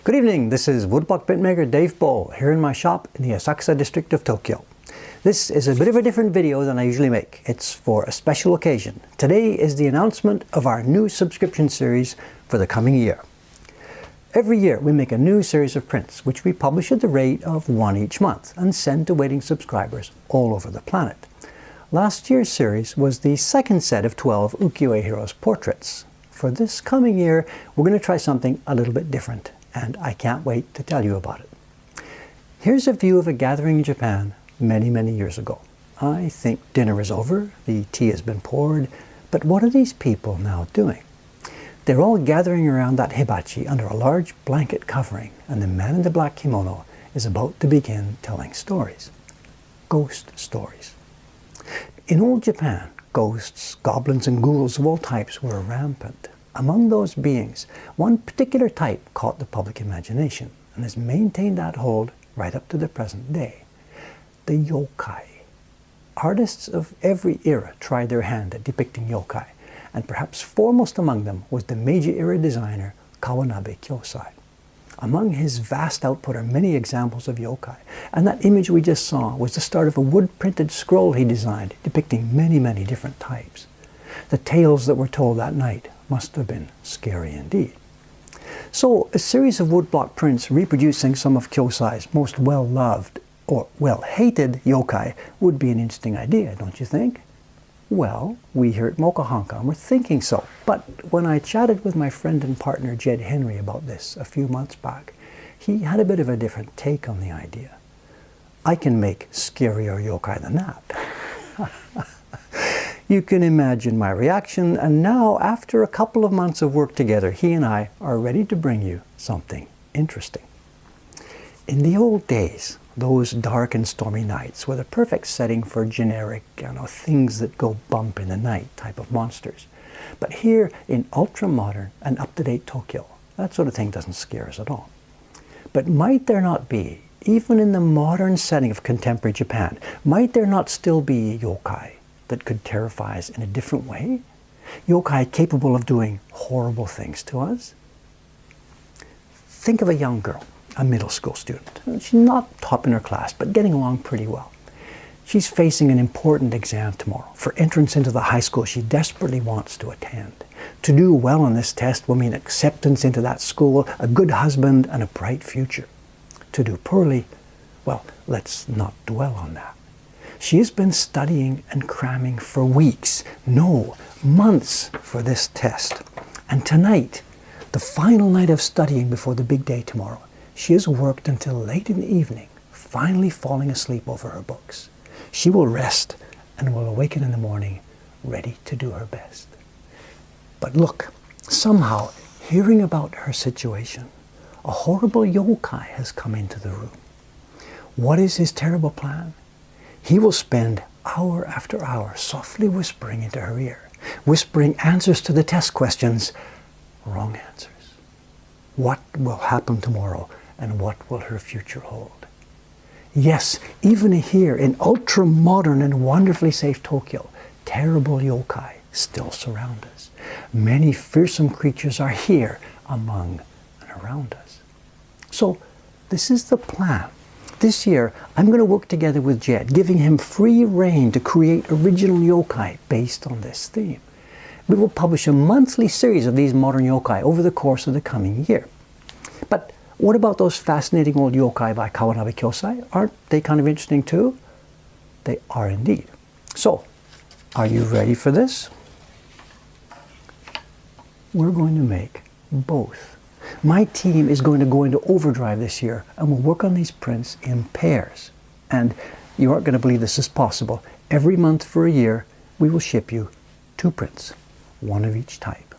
Good evening, this is Woodblock printmaker Dave Bowl here in my shop in the Asakusa district of Tokyo. This is a bit of a different video than I usually make. It's for a special occasion. Today is the announcement of our new subscription series for the coming year. Every year we make a new series of prints which we publish at the rate of one each month and send to waiting subscribers all over the planet. Last year's series was the second set of 12 ukiyo-e heroes portraits. For this coming year we're going to try something a little bit different, and I can't wait to tell you about it. Here's a view of a gathering in Japan many years ago. I think dinner is over, the tea has been poured, but what are these people now doing? They're all gathering around that hibachi under a large blanket covering, and the man in the black kimono is about to begin telling stories. Ghost stories. In old Japan, ghosts, goblins and ghouls of all types were rampant. Among those beings, one particular type caught the public imagination and has maintained that hold right up to the present day. The yokai. Artists of every era tried their hand at depicting yokai, and perhaps foremost among them was the Meiji-era designer Kawanabe Kyosai. Among his vast output are many examples of yokai, and that image we just saw was the start of a wood-printed scroll he designed depicting many different types. The tales that were told that night must have been scary indeed. So, a series of woodblock prints reproducing some of Kyosai's most well-loved or well-hated yokai would be an interesting idea, don't you think? Well, we here at Mocha Hong Kong were thinking so, but when I chatted with my friend and partner Jed Henry about this a few months back, he had a bit of a different take on the idea. I can make scarier yokai than that. You can imagine my reaction, and now after a couple of months of work together, he and I are ready to bring you something interesting. In the old days, those dark and stormy nights were the perfect setting for generic, things that go bump in the night type of monsters. But here in ultra-modern and up-to-date Tokyo, that sort of thing doesn't scare us at all. But might there not be, even in the modern setting of contemporary Japan, might there not still be yokai that could terrify us in a different way? Yokai capable of doing horrible things to us? Think of a young girl, a middle school student. She's not top in her class, but getting along pretty well. She's facing an important exam tomorrow for entrance into the high school she desperately wants to attend. To do well on this test will mean acceptance into that school, a good husband, and a bright future. To do poorly, well, let's not dwell on that. She has been studying and cramming for weeks, no, months for this test. And tonight, the final night of studying before the big day tomorrow, she has worked until late in the evening, finally falling asleep over her books. She will rest and will awaken in the morning ready to do her best. But look, somehow, hearing about her situation, a horrible yokai has come into the room. What is his terrible plan? He will spend hour after hour softly whispering into her ear, whispering answers to the test questions, wrong answers. What will happen tomorrow, and what will her future hold? Yes, even here in ultra-modern and wonderfully safe Tokyo, terrible yokai still surround us. Many fearsome creatures are here, among and around us. So, this is the plan. This year, I'm going to work together with Jed, giving him free rein to create original yokai based on this theme. We will publish a monthly series of these modern yokai over the course of the coming year. But what about those fascinating old yokai by Kawanabe Kyosai? Aren't they kind of interesting too? They are indeed. So, are you ready for this? We're going to make both. My team is going to go into overdrive this year, and we'll work on these prints in pairs. And you aren't going to believe this is possible. Every month for a year, we will ship you 2 prints, one of each type.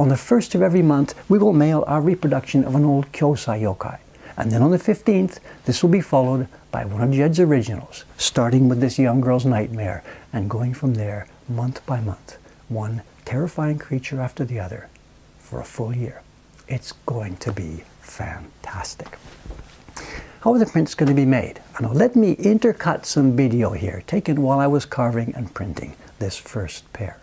On the 1st of every month, we will mail our reproduction of an old Kyosai yokai. And then on the 15th, this will be followed by one of Jed's originals, starting with this young girl's nightmare, and going from there month by month, one terrifying creature after the other, for a full year. It's going to be fantastic. How are the prints going to be made? Now let me intercut some video here, taken while I was carving and printing this first pair.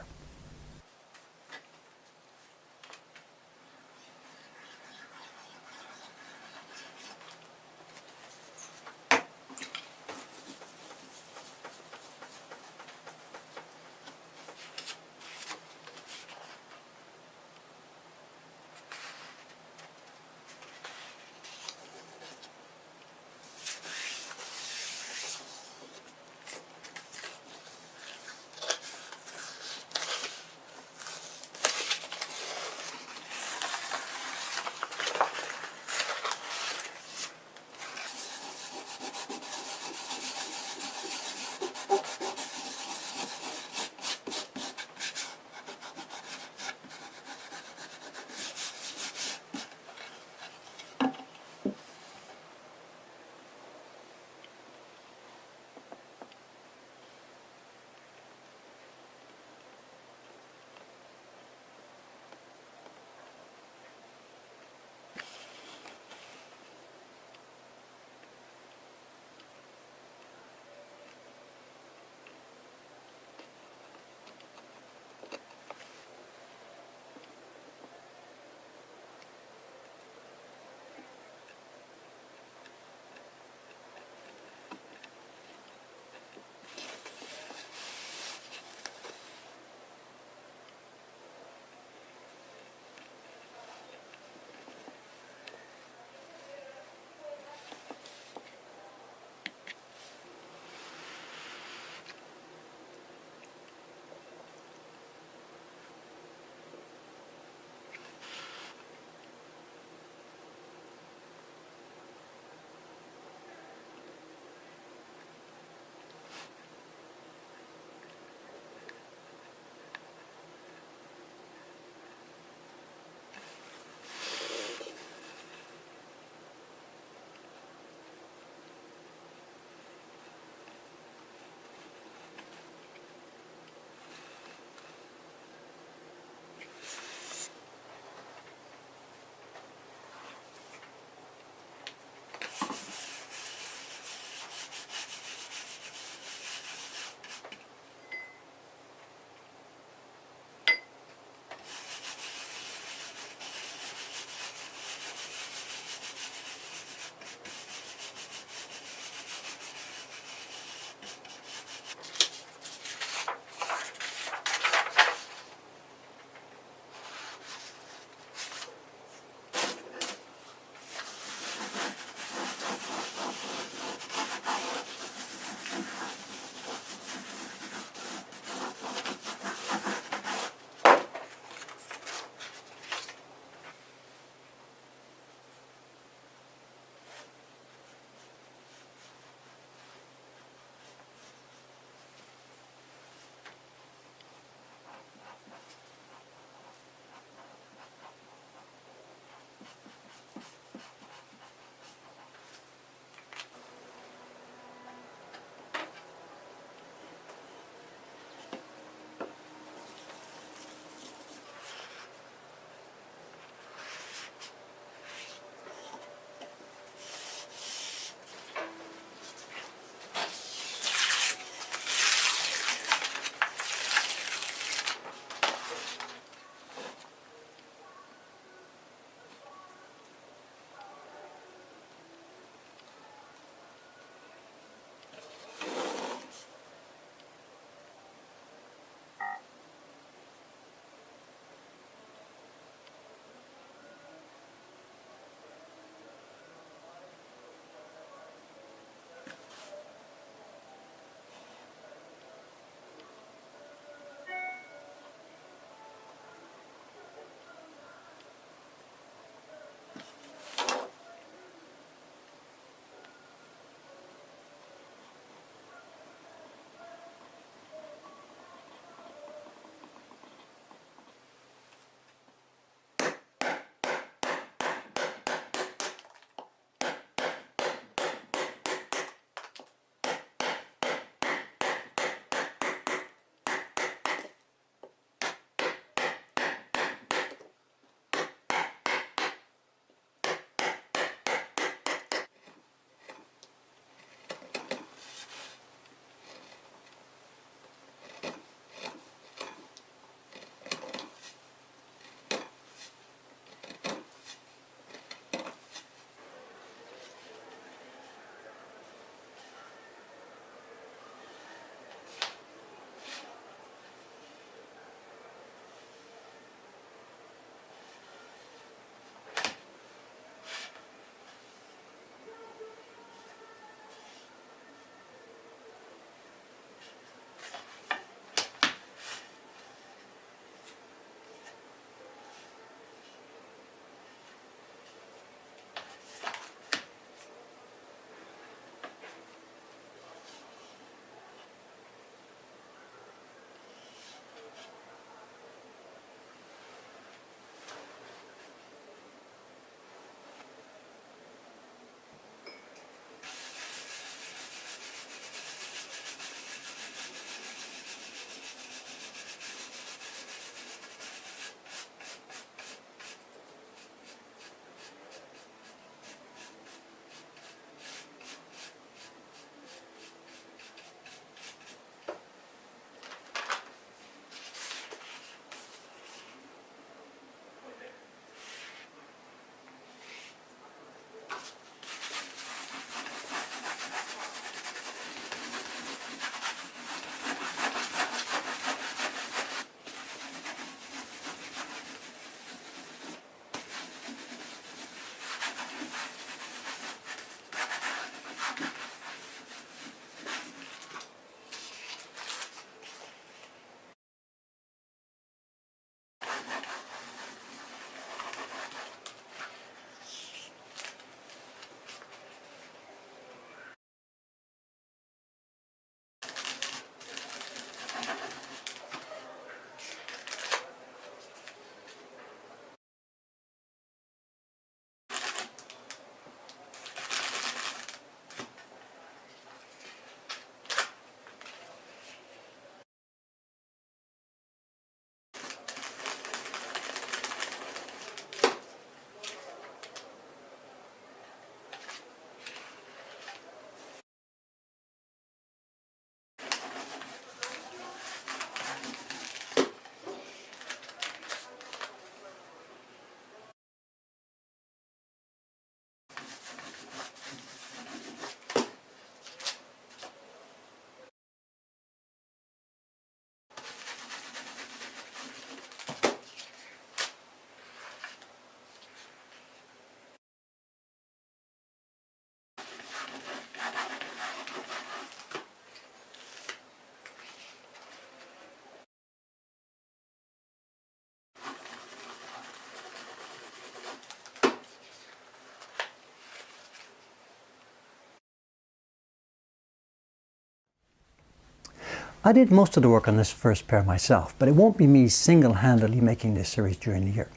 I did most of the work on this first pair myself, but it won't be me single-handedly making this series during the year.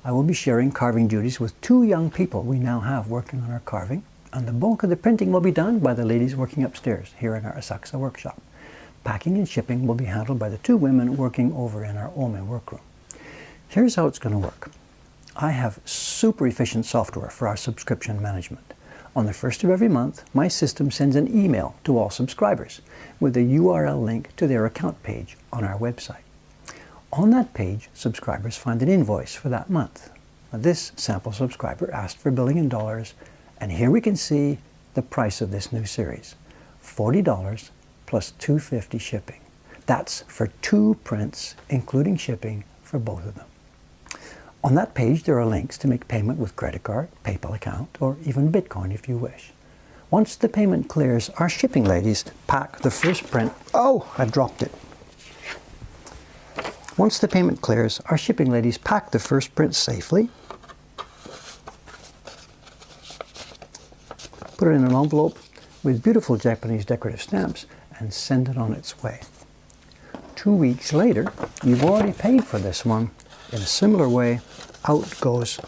I will be sharing carving duties with 2 young people we now have working on our carving, and the bulk of the printing will be done by the ladies working upstairs here in our Asakusa workshop. Packing and shipping will be handled by the 2 women working over in our Ome workroom. Here's how it's going to work. I have super efficient software for our subscription management. On the 1st of every month, my system sends an email to all subscribers with a URL link to their account page on our website. On that page, subscribers find an invoice for that month. Now, this sample subscriber asked for billing in dollars, and here we can see the price of this new series. $40 plus $2.50 shipping. That's for 2 prints, including shipping for both of them. On that page, there are links to make payment with credit card, PayPal account, or even Bitcoin if you wish. Once the payment clears, our shipping ladies pack the first print. Oh, I dropped it. Once the payment clears, our shipping ladies pack the first print safely, put it in an envelope with beautiful Japanese decorative stamps, and send it on its way. 2 weeks later, you've already paid for this one. In a similar way, out goes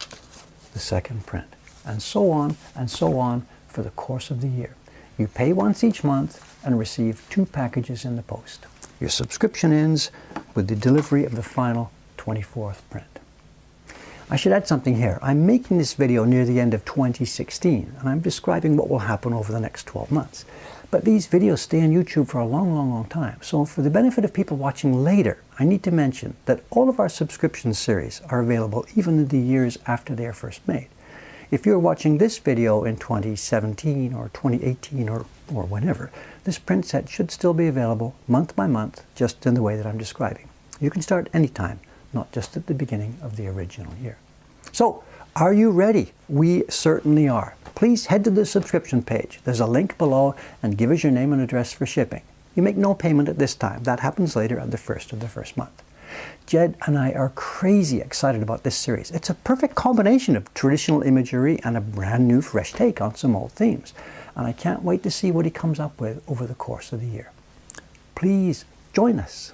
the second print, and so on for the course of the year. You pay once each month and receive 2 packages in the post. Your subscription ends with the delivery of the final 24th print. I should add something here. I'm making this video near the end of 2016, and I'm describing what will happen over the next 12 months. But these videos stay on YouTube for a long time. So for the benefit of people watching later, I need to mention that all of our subscription series are available even in the years after they are first made. If you're watching this video in 2017 or 2018 or whenever, this print set should still be available month by month, just in the way that I'm describing. You can start anytime, not just at the beginning of the original year. So, are you ready? We certainly are. Please head to the subscription page. There's a link below, and give us your name and address for shipping. You make no payment at this time. That happens later at the 1st of the first month. Jed and I are crazy excited about this series. It's a perfect combination of traditional imagery and a brand new fresh take on some old themes. And I can't wait to see what he comes up with over the course of the year. Please join us.